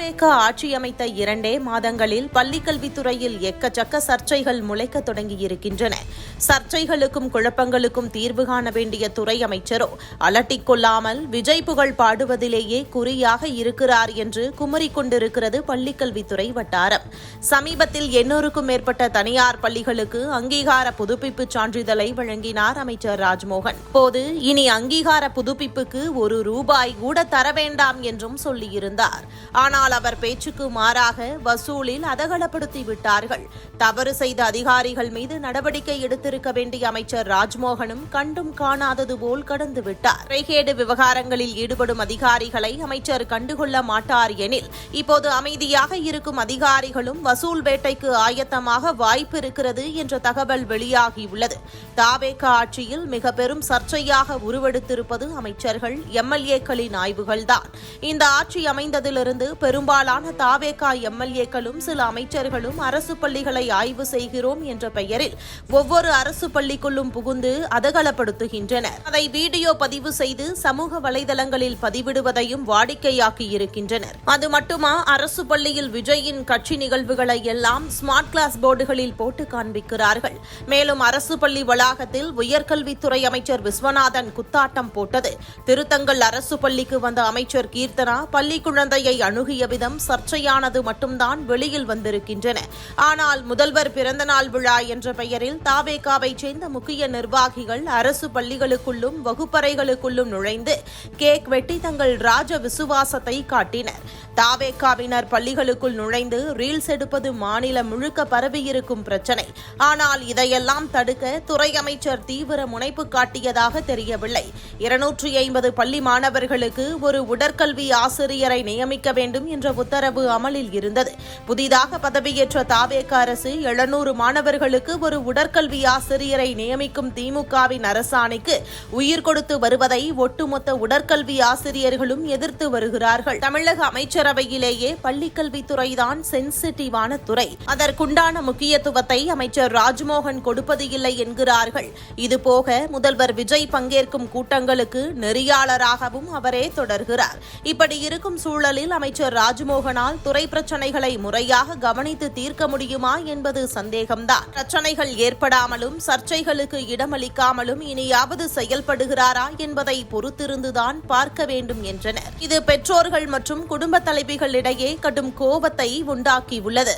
தாவேக ஆட்சியமைத்த 2 மாதங்களில் பள்ளிக்கல்வித்துறையில் எக்கச்சக்க சர்ச்சைகள் முளைக்க தொடங்கியிருக்கின்றன. சர்ச்சைகளுக்கும் குழப்பங்களுக்கும் தீர்வு காண வேண்டிய துறை அமைச்சரோ அலட்டிக் கொள்ளாமல் விஜய் புகழ் பாடுவதிலேயே குறியாக இருக்கிறார் என்று குமரிக் கொண்டிருக்கிறது பள்ளிக்கல்வித்துறை வட்டாரம். சமீபத்தில் 800க்கும் மேற்பட்ட தனியார் பள்ளிகளுக்கு அங்கீகார புதுப்பிப்பு சான்றிதழை வழங்கினார் அமைச்சர் ராஜ்மோகன். போது இனி அங்கீகார புதுப்பிப்புக்கு ₹1 கூட தர வேண்டாம் என்றும் சொல்லியிருந்தார். ஆனால் அவர் பேச்சுக்கு மாறாக வசூலில் அதகலப்படுத்தி விட்டார்கள். தவறு செய்த அதிகாரிகள் மீது நடவடிக்கை எடுத்திருக்க வேண்டிய அமைச்சர் ராஜ்மோகனும் கண்டும் காணாதது போல் கடந்து விட்டார். முறைகேடு விவகாரங்களில் ஈடுபடும் அதிகாரிகளை அமைச்சர் கண்டுகொள்ள மாட்டார் எனில் இப்போது அமைதியாக இருக்கும் அதிகாரிகளும் வசூல் வேட்டைக்கு ஆயத்தமாக வாய்ப்பு இருக்கிறது என்ற தகவல் வெளியாகியுள்ளது. தாவேக ஆட்சியில் மிக பெரும் சர்ச்சையாக உருவெடுத்திருப்பது அமைச்சர்கள், எம்எல்ஏக்களின் ஆய்வுகள்தான். இந்த ஆட்சி அமைந்ததிலிருந்து பெரும்பாலான தாவேக எம்எல்ஏக்களும் சில அமைச்சர்களும் அரசு பள்ளிகளை ஆய்வு செய்கிறோம் என்ற பெயரில் ஒவ்வொரு அரசு பள்ளிக்குள்ளும் புகுந்து அதகலப்படுத்துகின்றனர். அதை வீடியோ பதிவு செய்து சமூக வலைதளங்களில் பதிவிடுவதையும் வாடிக்கையாக்கி இருக்கின்றனர். அது மட்டுமா, அரசு பள்ளியில் விஜயின் கட்சி நிகழ்வுகளை எல்லாம் ஸ்மார்ட் கிளாஸ் போர்டுகளில் போட்டு காண்பிக்கிறார்கள். மேலும் அரசு பள்ளி வளாகத்தில் உயர்கல்வித்துறை அமைச்சர் விஸ்வநாதன் குத்தாட்டம் போட்டது, திருத்தங்கல் அரசு பள்ளிக்கு வந்த அமைச்சர் கீர்த்தனா பள்ளி குழந்தையை அணுகிய விதம் சர்ச்சையானது மட்டும்தான் வெளியில் வந்திருக்கின்றன. ஆனால் முதல்வர் பிறந்தநாள் விழா என்ற பெயரில் தாவேகாவை சேர்ந்த முக்கிய நிர்வாகிகள் அரசு பள்ளிகளுக்குள்ளும் வகுப்பறைகளுக்குள்ளும் நுழைந்து கேக் வெட்டி தங்கள் ராஜ விசுவாசத்தை காட்டினர். தாவேகாவினர் பள்ளிகளுக்குள் நுழைந்து ரீல்ஸ் எடுப்பது மாநிலம் முழுக்க பரவியிருக்கும் பிரச்சனை. ஆனால் இதையெல்லாம் தடுக்க துறை அமைச்சர் தீவிர முனைப்பு காட்டியதாக தெரியவில்லை. 250 பள்ளி மாணவர்களுக்கு ஒரு உடற்கல்வி ஆசிரியரை நியமிக்க வேண்டும் என்ற உத்தரவு அமலில் இருந்தது. புதிதாக பதவியேற்ற தாவேக அரசு 700 மாணவர்களுக்கு ஒரு உடற்கல்வி ஆசிரியரை நியமிக்கும் திமுகவின் அரசாணைக்கு உயிர் கொடுத்து வருவதை ஒட்டுமொத்த உடற்கல்வி ஆசிரியர்களும் எதிர்த்து வருகிறார்கள். தமிழக அமைச்சரவையிலேயே பள்ளிக்கல்வித்துறைதான் சென்சிட்டிவான துறை. அதற்குண்டான முக்கியத்துவத்தை அமைச்சர் ராஜ்மோகன் கொடுப்பது இல்லை என்கிறார்கள். இதுபோக முதல்வர் விஜய் பங்கேற்கும் கூட்டங்களுக்கு நெறியாளராகவும் அவரே தொடர்கிறார். இப்படி இருக்கும் சூழலில் அமைச்சர் ராஜ்மோகனால் துறை பிரச்சனைகளை முறையாக கவனித்து தீர்க்க முடியுமா என்பது சந்தேகம்தான். பிரச்சனைகள் ஏற்படாமலும் சர்ச்சைகளுக்கு இடமளிக்காமலும் இனியாவது செயல்படுகிறாரா என்பதை பொறுத்திருந்துதான் பார்க்க வேண்டும் என்றனர். இது பெற்றோர்கள் மற்றும் குடும்ப தலைவிகளிடையே கடும் கோபத்தை உண்டாக்கியுள்ளது.